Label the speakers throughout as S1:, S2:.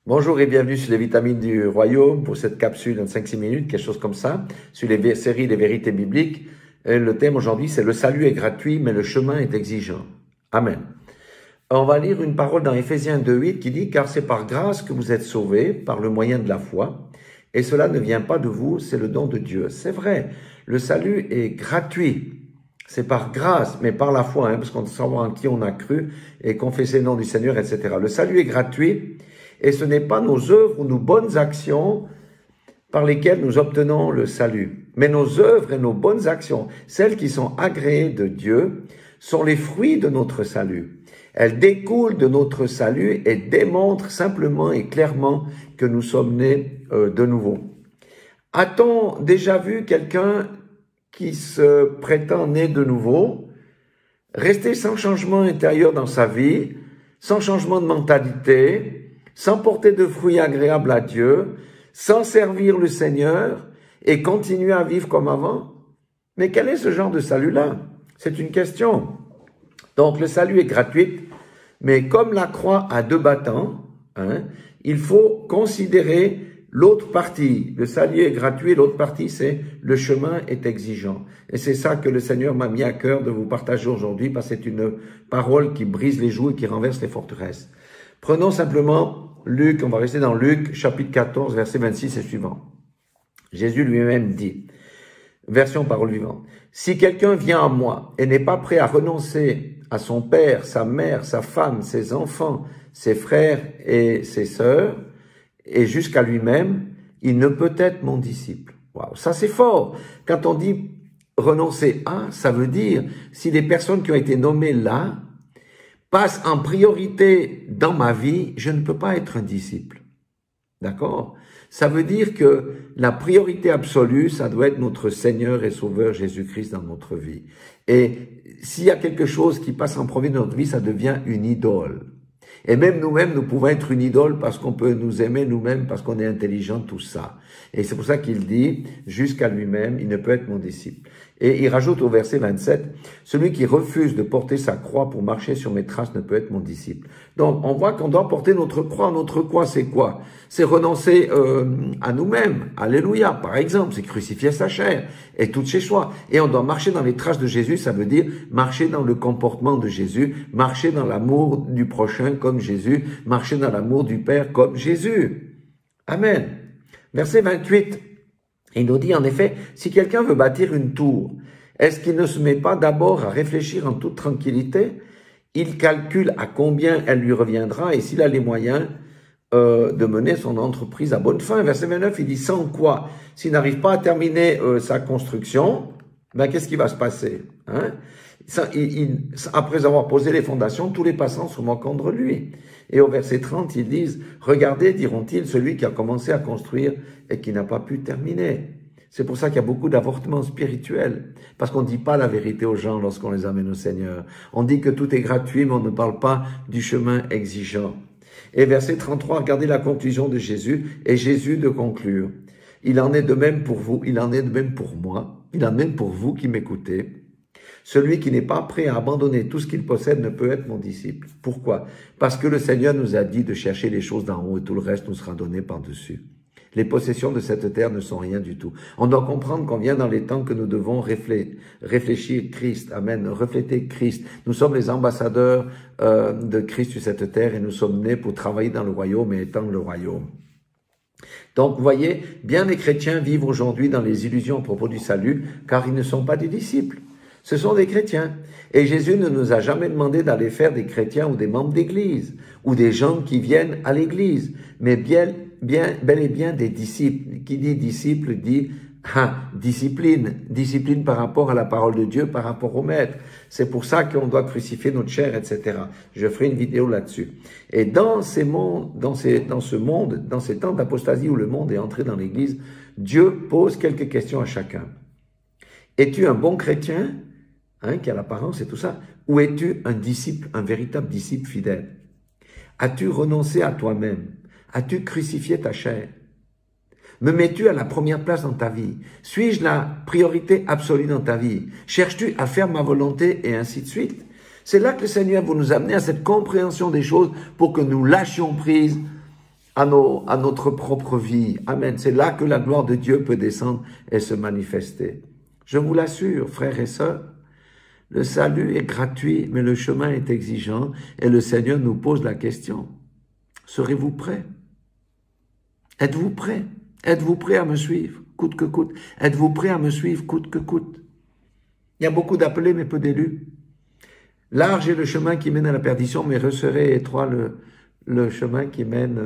S1: Bonjour et bienvenue sur les vitamines du royaume pour cette capsule de 5-6 minutes, quelque chose comme ça, sur les séries des vérités bibliques. Et le thème aujourd'hui, c'est le salut est gratuit, mais le chemin est exigeant. Amen. On va lire une parole dans Éphésiens 2:8 qui dit « Car c'est par grâce que vous êtes sauvés, par le moyen de la foi, et cela ne vient pas de vous, c'est le don de Dieu. » C'est vrai, le salut est gratuit. C'est par grâce, mais par la foi, parce qu'on sait en qui on a cru et confesser le nom du Seigneur, etc. Le salut est gratuit. Et ce n'est pas nos œuvres ou nos bonnes actions par lesquelles nous obtenons le salut. Mais nos œuvres et nos bonnes actions, celles qui sont agréées de Dieu, sont les fruits de notre salut. Elles découlent de notre salut et démontrent simplement et clairement que nous sommes nés de nouveau. A-t-on déjà vu quelqu'un qui se prétend né de nouveau, rester sans changement intérieur dans sa vie, sans changement de mentalité, sans porter de fruits agréables à Dieu, sans servir le Seigneur et continuer à vivre comme avant? Mais quel est ce genre de salut-là? C'est une question. Donc le salut est gratuit, mais comme la croix a deux battants, il faut considérer l'autre partie. Le salut est gratuit, l'autre partie c'est le chemin est exigeant. Et c'est ça que le Seigneur m'a mis à cœur de vous partager aujourd'hui, parce que c'est une parole qui brise les joues et qui renverse les forteresses. Prenons simplement Luc, on va rester dans Luc, chapitre 14, verset 26 et suivant. Jésus lui-même dit, version parole vivante, « Si quelqu'un vient à moi et n'est pas prêt à renoncer à son père, sa mère, sa femme, ses enfants, ses frères et ses sœurs, et jusqu'à lui-même, il ne peut être mon disciple. » Waouh, ça c'est fort. Quand on dit renoncer à, ça veut dire, si les personnes qui ont été nommées là, passe en priorité dans ma vie, je ne peux pas être un disciple. D'accord? Ça veut dire que la priorité absolue, ça doit être notre Seigneur et Sauveur Jésus-Christ dans notre vie. Et s'il y a quelque chose qui passe en premier dans notre vie, ça devient une idole. Et même nous-mêmes, nous pouvons être une idole parce qu'on peut nous aimer nous-mêmes, parce qu'on est intelligent, tout ça. Et c'est pour ça qu'il dit, jusqu'à lui-même, il ne peut être mon disciple. Et il rajoute au verset 27, « Celui qui refuse de porter sa croix pour marcher sur mes traces ne peut être mon disciple. » Donc, on voit qu'on doit porter notre croix. Notre croix, c'est quoi? C'est renoncer à nous-mêmes. Alléluia, par exemple, c'est crucifier sa chair et toutes ses choix. Et on doit marcher dans les traces de Jésus, ça veut dire marcher dans le comportement de Jésus, marcher dans l'amour du prochain comme Jésus, marcher dans l'amour du Père comme Jésus. Amen. Verset 28. Il nous dit en effet, si quelqu'un veut bâtir une tour, est-ce qu'il ne se met pas d'abord à réfléchir en toute tranquillité? Il calcule à combien elle lui reviendra et s'il a les moyens de mener son entreprise à bonne fin. Verset 29, il dit sans quoi? S'il n'arrive pas à terminer sa construction, ben qu'est-ce qui va se passer? Après avoir posé les fondations, tous les passants se moquent de lui. Et au verset 30, ils disent, regardez, diront-ils, celui qui a commencé à construire et qui n'a pas pu terminer. C'est pour ça qu'il y a beaucoup d'avortements spirituels, parce qu'on ne dit pas la vérité aux gens lorsqu'on les amène au Seigneur. On dit que tout est gratuit, mais on ne parle pas du chemin exigeant. Et verset 33, regardez la conclusion de Jésus, et Jésus de conclure. Il en est de même pour vous, il en est de même pour moi, il en est de même pour vous qui m'écoutez. Celui qui n'est pas prêt à abandonner tout ce qu'il possède ne peut être mon disciple. Pourquoi? Parce que le Seigneur nous a dit de chercher les choses d'en haut et tout le reste nous sera donné par-dessus. Les possessions de cette terre ne sont rien du tout. On doit comprendre qu'on vient dans les temps que nous devons réfléchir Christ. Amen. Refléter Christ. Nous sommes les ambassadeurs de Christ sur cette terre et nous sommes nés pour travailler dans le royaume et étendre le royaume. Donc, vous voyez, bien des chrétiens vivent aujourd'hui dans les illusions à propos du salut car ils ne sont pas des disciples. Ce sont des chrétiens. Et Jésus ne nous a jamais demandé d'aller faire des chrétiens ou des membres d'église, ou des gens qui viennent à l'église, mais bel et bien des disciples. Qui dit disciple dit discipline. Discipline par rapport à la parole de Dieu, par rapport au maître. C'est pour ça qu'on doit crucifier notre chair, etc. Je ferai une vidéo là-dessus. Et dans ces temps d'apostasie où le monde est entré dans l'église, Dieu pose quelques questions à chacun. Es-tu un bon chrétien? Qui a l'apparence et tout ça, ou es-tu un disciple, un véritable disciple fidèle? As-tu renoncé à toi-même? As-tu crucifié ta chair? Me mets-tu à la première place dans ta vie? Suis-je la priorité absolue dans ta vie? Cherches-tu à faire ma volonté et ainsi de suite? C'est là que le Seigneur veut nous amener à cette compréhension des choses pour que nous lâchions prise à notre propre vie. Amen. C'est là que la gloire de Dieu peut descendre et se manifester. Je vous l'assure, frères et sœurs, le salut est gratuit, mais le chemin est exigeant et le Seigneur nous pose la question. Serez-vous prêts? Êtes-vous prêts? Êtes-vous prêts à me suivre, coûte que coûte? Êtes-vous prêts à me suivre, coûte que coûte? Il y a beaucoup d'appelés, mais peu d'élus. Large est le chemin qui mène à la perdition, mais resserré et étroit le chemin qui mène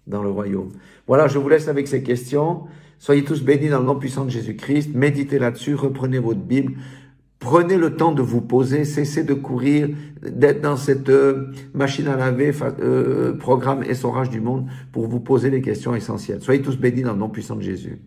S1: dans le royaume. Voilà, je vous laisse avec ces questions. Soyez tous bénis dans le nom puissant de Jésus-Christ. Méditez là-dessus, reprenez votre Bible. Prenez le temps de vous poser, cessez de courir, d'être dans cette machine à laver, programme essorage du monde, pour vous poser les questions essentielles. Soyez tous bénis dans le nom puissant de Jésus.